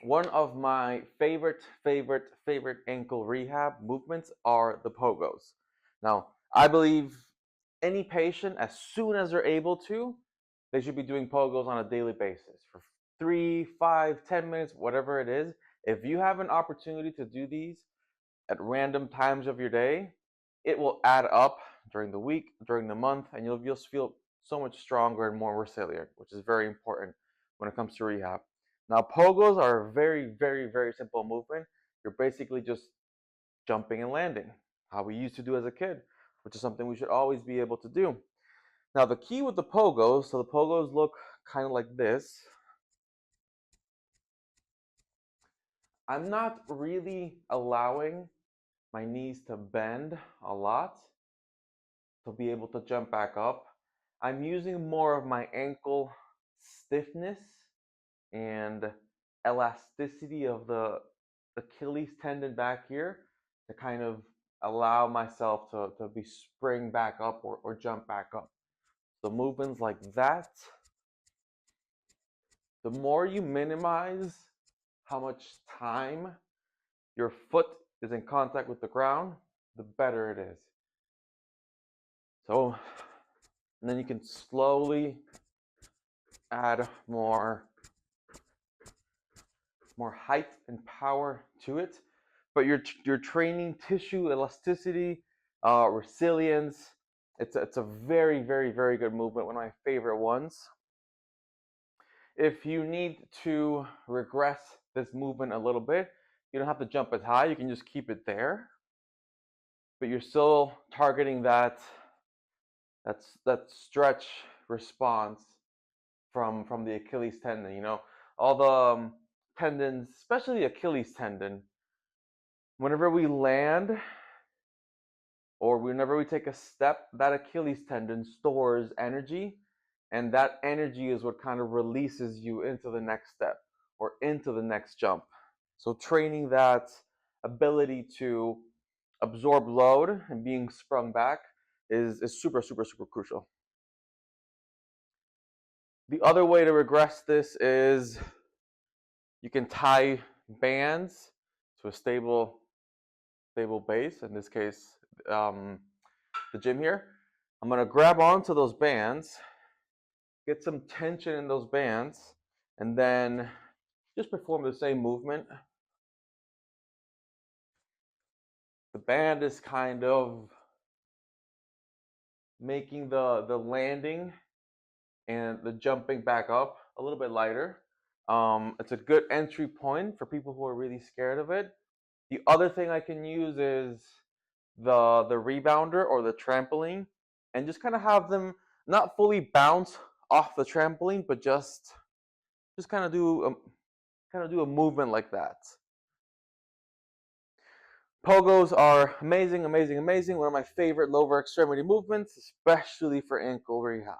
One of my favorite ankle rehab movements are the pogos. Now, I believe any patient, as soon as they're able to, they should be doing pogos on a daily basis for 3, 5, 10 minutes, whatever it is. If you have an opportunity to do these at random times of your day, it will add up during the week, during the month, and you'll just feel so much stronger and more resilient, which is very important when it comes to rehab. Now, pogos are a very simple movement. You're basically just jumping and landing, how we used to do as a kid, which is something we should always be able to do. Now, the key with the pogos, so the pogos look kind of like this. I'm not really allowing my knees to bend a lot to be able to jump back up. I'm using more of my ankle stiffness and elasticity of the Achilles tendon back here to kind of allow myself to be spring back up or jump back up. So movements like that, the more you minimize how much time your foot is in contact with the ground, the better it is. So, and then you can slowly add more height and power to it, but you're training tissue elasticity, resilience. It's a very good movement, one of my favorite ones. If you need to regress this movement a little bit, you don't have to jump as high. You can just keep it there, but you're still targeting that stretch response from the Achilles tendon. You know, all the tendons, especially the Achilles tendon, whenever we land or whenever we take a step, that Achilles tendon stores energy, and that energy is what kind of releases you into the next step or into the next jump. So training that ability to absorb load and being sprung back is super crucial. The other way to regress this is you can tie bands to a stable base, in this case the gym here. I'm going to grab onto those bands, get some tension in those bands, and then just perform the same movement. The band is kind of making the landing and the jumping back up a little bit lighter. It's a good entry point for people who are really scared of it. The other thing I can use is the rebounder or the trampoline, and just kind of have them not fully bounce off the trampoline, but just kind of do a movement like that. Pogos are amazing. One of my favorite lower extremity movements, especially for ankle rehab.